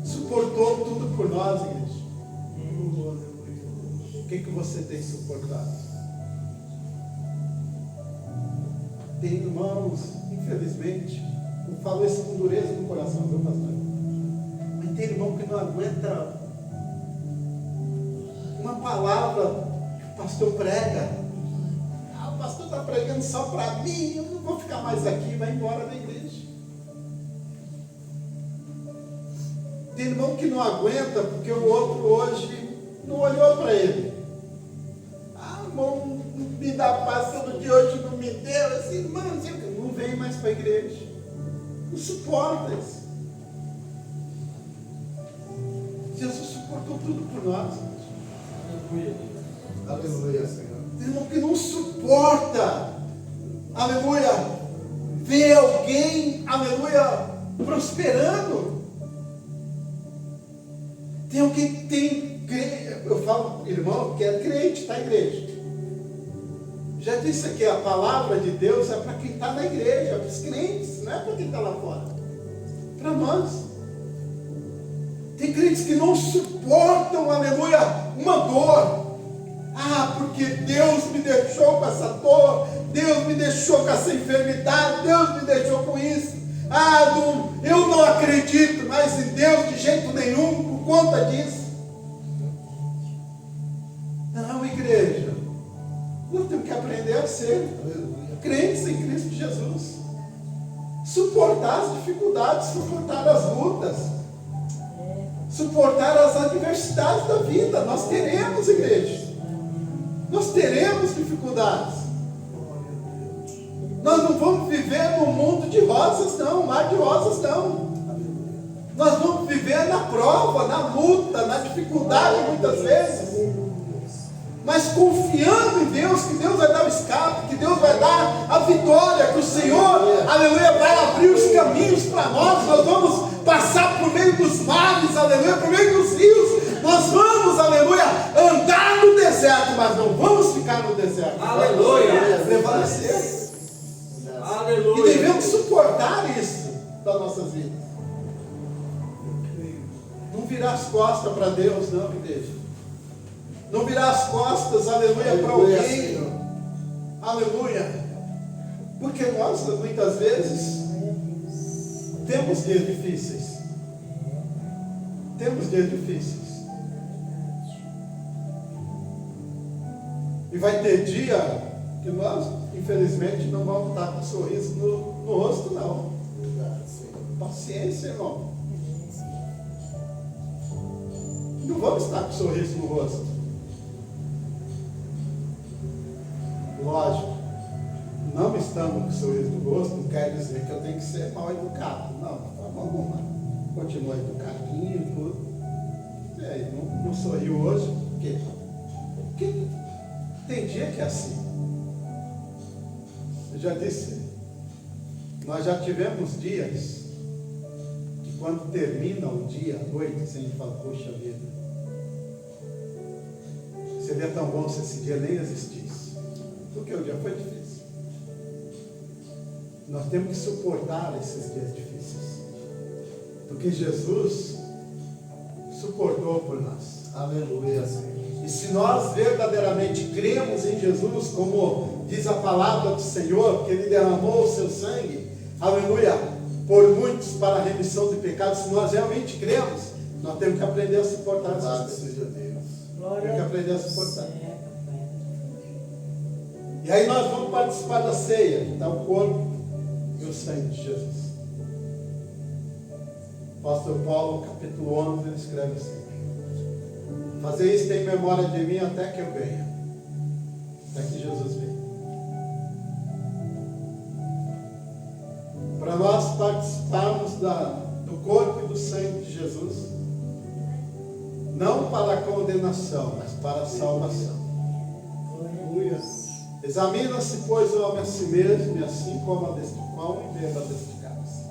Speaker 2: Suportou tudo por nós, igreja. O que você tem suportado? Tem irmãos, infelizmente, eu falo isso com dureza no coração, viu, pastor? Mas tem irmão que não aguenta uma palavra que o pastor prega. O pastor está pregando só para mim, eu não vou ficar mais aqui, vai embora da igreja. Tem irmão que não aguenta porque o outro hoje não olhou para ele. Irmão, me dá paz todo dia, hoje não me deu. Assim, irmão, não vem mais para a igreja. Não suporta isso. Jesus suportou tudo por nós.
Speaker 4: Aleluia.
Speaker 3: Aleluia, Senhor.
Speaker 2: Tem irmão que não suporta, aleluia, ver alguém, aleluia, prosperando. Tem alguém que tem, eu falo, irmão, que é crente, tá, igreja? Já disse aqui, a palavra de Deus é para quem está na igreja, para os crentes, não é para quem está lá fora. Para nós. Tem crentes que não suportam, aleluia, uma dor. Porque Deus me deixou com essa dor, Deus me deixou com essa enfermidade, Deus me deixou com isso. Eu não acredito mais em Deus de jeito nenhum por conta disso. Não, igreja. Nós temos que aprender a ser crentes em Cristo Jesus. Suportar suportar as dificuldades, suportar as lutas, suportar as adversidades da vida. Nós teremos, igreja. Nós teremos dificuldades. Nós não vamos viver num mundo de rosas, não, mar de rosas, não. Nós vamos viver na prova, na luta, na dificuldade muitas vezes. Mas confiando em Deus, que Deus vai dar o escape, que Deus vai dar a vitória, que o Senhor, aleluia, vai abrir os caminhos para nós. Nós vamos passar por meio dos mares, aleluia, por meio dos rios. Nós vamos, aleluia, andar no deserto, mas não vamos ficar no deserto.
Speaker 4: Aleluia.
Speaker 2: Prevalecer.
Speaker 4: Aleluia.
Speaker 2: E devemos suportar isso das nossas vidas. Não virar as costas para Deus, não, igreja. Não virar as costas, aleluia, para alguém. Aleluia. Porque nós, muitas vezes, temos dias difíceis. Temos dias difíceis. E vai ter dia que nós, infelizmente, não vamos estar com um sorriso no rosto, não. Paciência, irmão. Não vamos estar com um sorriso no rosto. Lógico, não estamos com um sorriso no rosto, não quer dizer que eu tenho que ser mal educado. Não, tá bom, vamos lá. Continua educadinho e tudo. E aí, não sorriu hoje, por quê? Porque tem dia que é assim. Eu já disse, nós já tivemos dias que quando termina o dia, a noite, a gente fala, poxa vida, seria tão bom se esse dia nem existisse. Porque o dia foi difícil. Nós temos que suportar esses dias difíceis. Porque Jesus suportou por nós.
Speaker 3: Aleluia, Senhor.
Speaker 2: E se nós verdadeiramente cremos em Jesus, como diz a palavra do Senhor, que Ele derramou o seu sangue, aleluia, por muitos para a remissão de pecados, se nós realmente cremos, nós temos que aprender a suportar
Speaker 3: Louvado
Speaker 2: essas coisas.
Speaker 3: seja Deus.
Speaker 2: Temos que aprender a suportar. E aí nós vamos participar da ceia, que está o corpo e o sangue de Jesus. O apóstolo Paulo, capítulo 11, ele escreve assim: fazer isso em memória de mim até que eu venha. Até que Jesus venha. Para nós participarmos do corpo e do sangue de Jesus, não para a condenação, mas para a salvação. Aleluia. Examina-se, pois, o homem a si mesmo, e assim coma deste pão e beba deste cálice.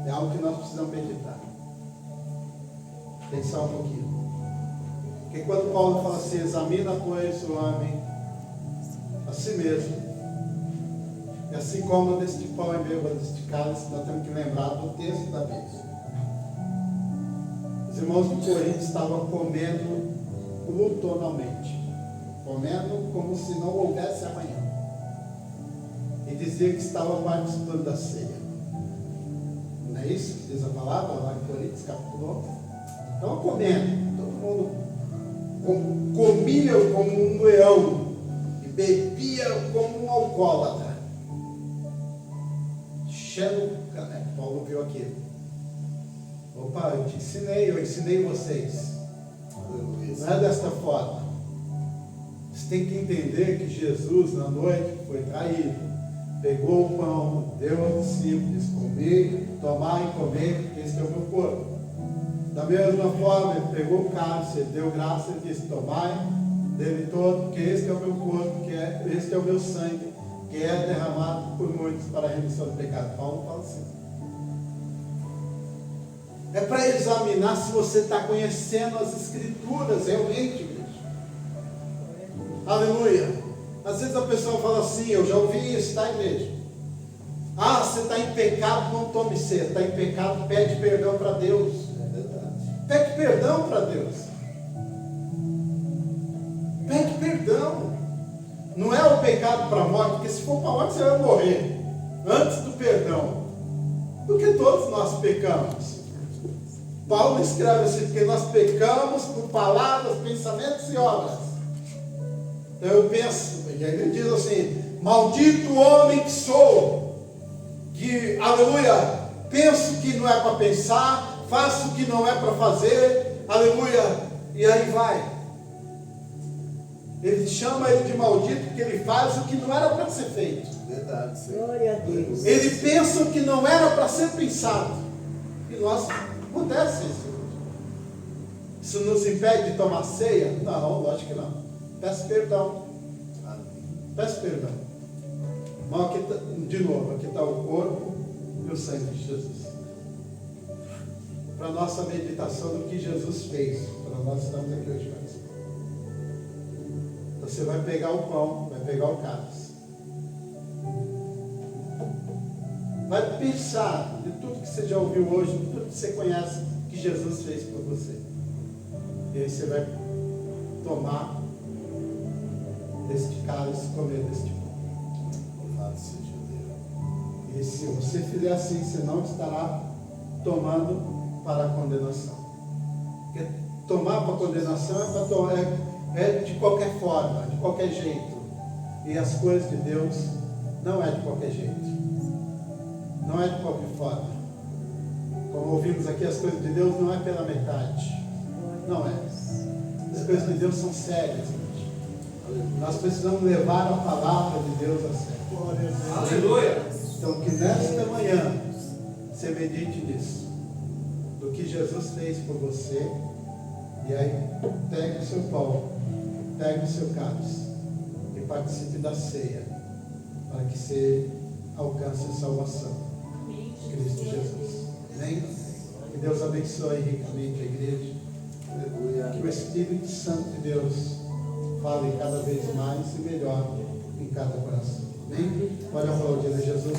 Speaker 2: É algo que nós precisamos meditar. Pensar um pouquinho. Porque quando Paulo fala assim, examina, pois, o homem a si mesmo, e assim coma deste pão e beba deste cálice, nós temos que lembrar do texto da Bíblia. Os irmãos de Corinto estavam comendo glutonalmente. Comendo como se não houvesse amanhã. E dizia que estava participando da ceia. Não é isso que diz a palavra lá em Coríntios, capítulo 11? Estavam comendo. Todo mundo comia como um leão. E bebia como um alcoólatra. Enchendo o caneco. Paulo viu aquilo. Opa, eu ensinei vocês. Não é desta forma. Você tem que entender que Jesus, na noite que foi traído, pegou o pão, deu aos discípulos, comer, tomar e comer, porque esse é o meu corpo. Da mesma forma, ele pegou o cálice, ele deu graça e disse, tomai dele todo, porque este é o meu corpo, este é o meu sangue, que é derramado por muitos para a remissão do pecado. Paulo fala assim. É para examinar se você está conhecendo as Escrituras realmente, igreja. Aleluia. Às vezes a pessoa fala assim, eu já ouvi isso, tá, igreja? Ah, você está em pecado, não tome ceia. Está em pecado, pede perdão para Deus. É verdade. Pede perdão para Deus. Pede perdão. Não é o pecado para a morte, porque se for para a morte você vai morrer antes do perdão. Porque todos nós pecamos. Paulo escreve assim, porque nós pecamos por palavras, pensamentos e obras. Então eu penso, e ele diz assim, maldito homem que sou, aleluia, penso que não é para pensar, faço o que não é para fazer, aleluia, e aí vai. Ele chama ele de maldito porque ele faz o que não era para ser feito.
Speaker 3: Verdade, Senhor.
Speaker 5: Glória a Deus.
Speaker 2: Ele pensa o que não era para ser pensado. E nós, acontece isso. Isso nos impede de tomar ceia? Não, lógico que não. Peço perdão.
Speaker 3: Amém.
Speaker 2: Peço perdão. Mas aqui tá, de novo, aqui está o corpo e o sangue de Jesus. Para a nossa meditação do que Jesus fez. Para nós estamos aqui hoje. Você vai pegar o pão, vai pegar o cálice. Vai pensar de tudo que você já ouviu hoje, de tudo que você conhece que Jesus fez por você. E aí você vai tomar deste cálice e comer deste pão.
Speaker 3: Louvado seja Deus.
Speaker 2: E se você fizer assim, você não estará tomando para a condenação. Porque tomar para a condenação é para tomar. É de qualquer forma, de qualquer jeito. E as coisas de Deus não é de qualquer jeito. Não é de qualquer forma. Como ouvimos aqui, as coisas de Deus não é pela metade. Não é. As coisas de Deus são sérias, gente. Nós precisamos levar a palavra de Deus a sério.
Speaker 4: Aleluia.
Speaker 2: Então que nesta manhã você medite nisso. Do que Jesus fez por você. E aí pegue o seu pão, pegue o seu cálice e participe da ceia, para que você alcance a salvação de Cristo Jesus. Amém? Que Deus abençoe ricamente a igreja.
Speaker 3: Aleluia.
Speaker 2: Que o Espírito Santo de Deus fale cada vez mais e melhor em cada coração. Amém? Pode aplaudir a Jesus.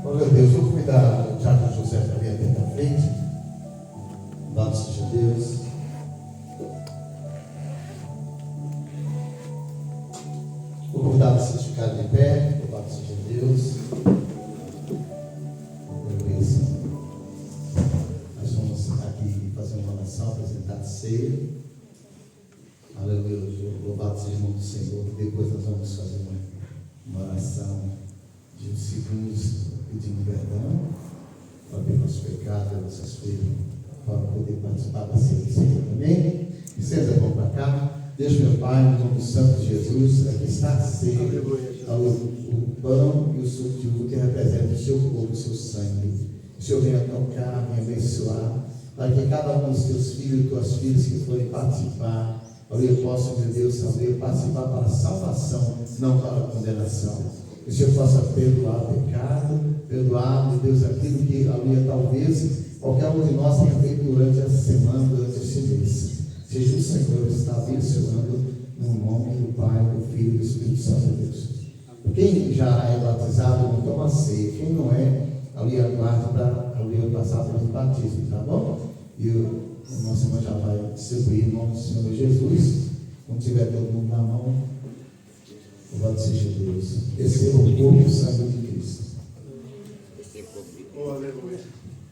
Speaker 6: Oh meu Deus, vou convidar o Tiago José para vir aqui na frente. Louvado seja Deus. Vou convidar vocês a ficarem de pé. Louvado seja Deus. Beleza. Nós vamos aqui fazer uma oração, apresentar a ceia. Aleluia. Louvado seja o nome do Senhor. Depois nós vamos fazer uma oração de uns segundos pedindo perdão para ver nosso pecado, nossas feiras, para poder participar da ceia do Senhor. Amém? E César, vamos para cá. Deus, meu Pai, no nome do Santo Jesus, aqui está a ceia, o pão e o suco de uva que representa o seu corpo, o seu sangue. O Senhor venha tocar, venha abençoar, para que cada um dos teus filhos e tuas filhas que forem participar, eu possa, meu Deus, participar para a salvação, não para a condenação. Que o Senhor possa perdoar o pecado, perdoar, meu Deus, aquilo que ali talvez qualquer um de nós tenha feito durante essa semana, durante esse mês. Seja o Senhor está abençoando no nome do Pai, do Filho e do Espírito Santo de Deus. Quem já é batizado não toma ceia. Quem não é, ali aguarda para ali passar pelo batismo, tá bom? E o nosso irmão já vai distribuir em nome do Senhor Jesus. Quando tiver todo mundo na mão, louvado seja Deus. Receba o corpo e o sangue de Cristo.
Speaker 2: Oh, aleluia.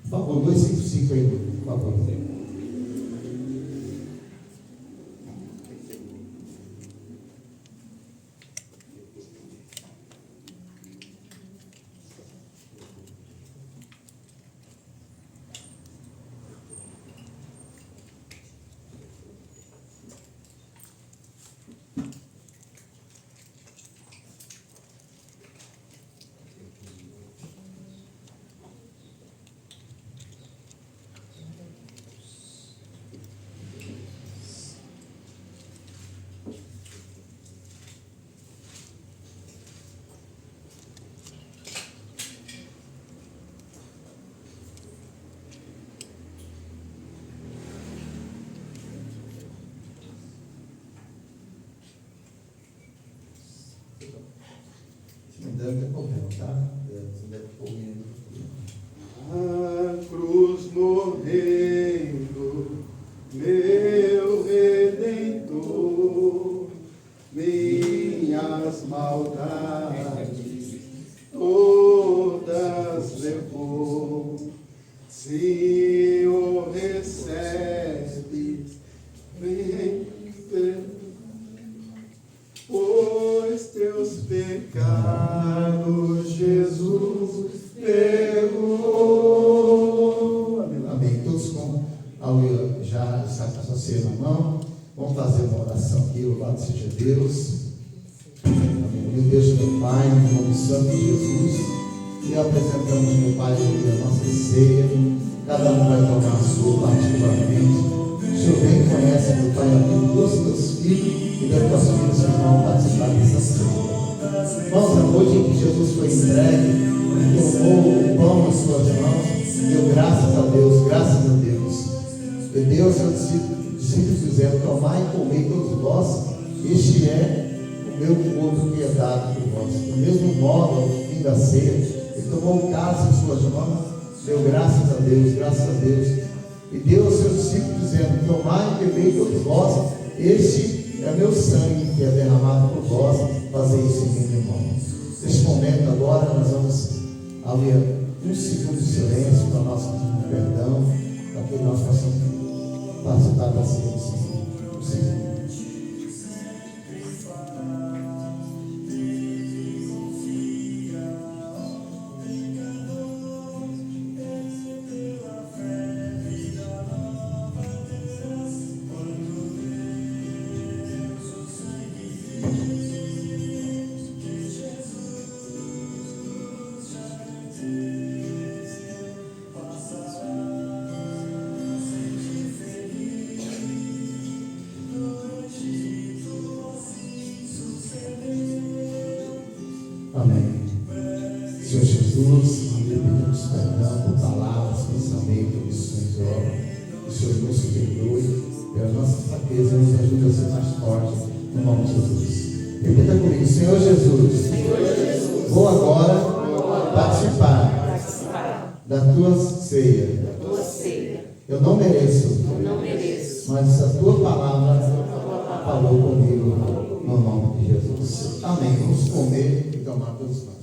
Speaker 6: Por favor, 255 aí, por favor. Se não deve ter problema, tá? Se não deve ter problema.
Speaker 2: A cruz morrendo, meu Redentor, minhas maldades todas levou. Senhor, recebe meus pecados Jesus pegou.
Speaker 6: Amém. Todos com já está com a sua ceia na mão. Vamos fazer uma oração aqui. Louvado seja Deus. Amém. Meu Deus, meu Pai, no nome santo de Jesus, e apresentamos, meu Pai, a nossa ceia. Cada um vai tomar a sua particularmente. O Senhor bem conhece, meu Pai, a vida dos teus filhos e das tuas filhas que vão participar dessa ceia. Irmãos, a noite em que Jesus foi entregue, tomou o pão nas suas mãos, deu graças a Deus, graças a Deus. E Deus, eu discípulos dizendo, tomai e comei todos vós, este é o meu corpo que é dado por vós. Do mesmo modo, ao fim da ceia, ele tomou o cálice em suas mãos, deu graças a Deus, e deu aos seus discípulos dizendo, tomai e bebei todos vós, este é meu sangue que é derramado por vós, fazei isso em minha memória. Neste momento agora nós vamos haver um segundo de silêncio para nós pedir perdão, para que nós possamos participar da ceia do Senhor. Amém. Senhor Jesus, pedimos perdão por palavras, pensamento, omissões, obras. O Senhor nos perdoe pela nossa fraqueza e nos ajude a ser mais fortes, no nome de Jesus. Repita comigo, Senhor Jesus, vou agora participar da tua ceia. Eu não mereço, mas a tua palavra falou comigo, no nome de Jesus. Amém. Vamos comer e tomar todos nós.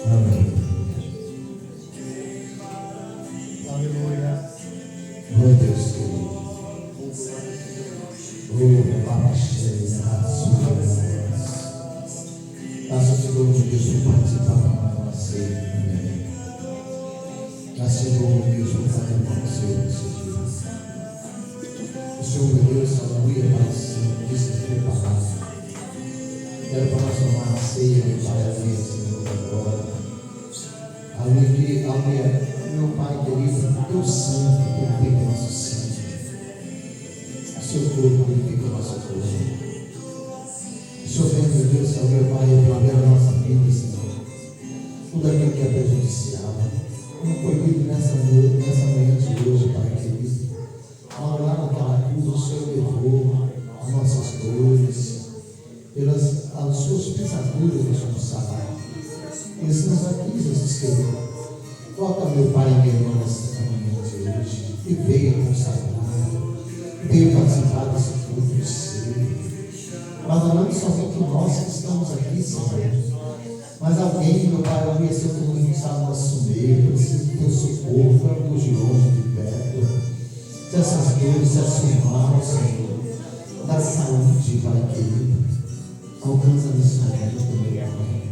Speaker 6: Amém.
Speaker 2: Aleluia.
Speaker 6: Glória a Deus, querido. Papai cheio, graças a Deus por participar da nossa ceia. Amém. Graças a Deus por cada irmão seu nesse dia. O Senhor, meu Deus, aleluia, Pai, Senhor, disse que preparado. Quero para nós tomar a ceia, meu Pai, aleluia, Senhor, agora. Aleluia, meu Pai querido, o teu sangue purifica o nosso sangue. O seu corpo purifica o nosso corpo. O Senhor vem, meu Deus, aleluia, Pai, repreender a nossa vida, Senhor. Tudo aquilo que é prejudicial. Como foi dito nessa manhã de hoje, Pai querido. Ao lá naquela cruz, o Senhor levou as nossas dores, pelas suas pisaduras nos somos sarados. E estamos aqui, Jesus querido. Toca, meu Pai e minha irmã, nesta manhã de hoje, e veio consagrar, veio participar desse culto de ceia. Mas não somente nós que estamos aqui, Senhor, mas alguém, meu Pai, vai ser que não está no nosso meio, precisa do teu socorro, para o de longe, de perto. Se essas dores se assumaram, Senhor, da saúde, Pai querido, alcança nesse momento, meu Pai.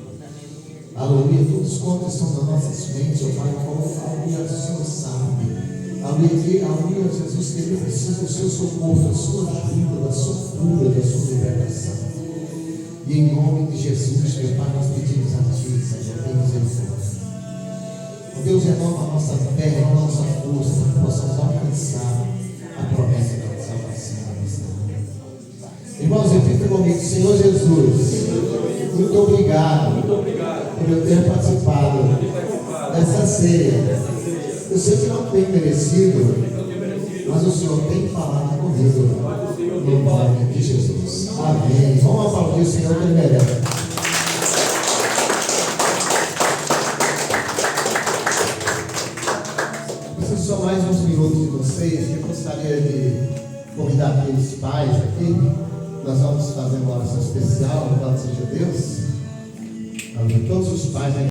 Speaker 6: Aleluia, todos quantos estão nas nossas mentes, ó Pai, aleluia, o Senhor sabe. Aleluia, Jesus, que Ele precisa do seu socorro, da sua ajuda, da sua cura, da sua libertação. E em nome de Jesus, meu Pai, nós pedimos a Ti, Senhor, tem misericórdia. Deus, renova a nossa fé, renova a nossa força, para que possamos alcançar a promessa da salvação. Irmãos, repita comigo, Senhor Jesus, muito obrigado por eu ter participado dessa ceia. Eu sei que não tenho merecido, mas o Senhor tem falado comigo, no nome de Jesus. Amém. Vamos aplaudir o Senhor que Ele merece. só mais uns minutos de vocês, que eu gostaria de convidar aqueles pais aqui. Nós vamos fazer uma oração especial, louvado seja Deus. Amém. Todos os pais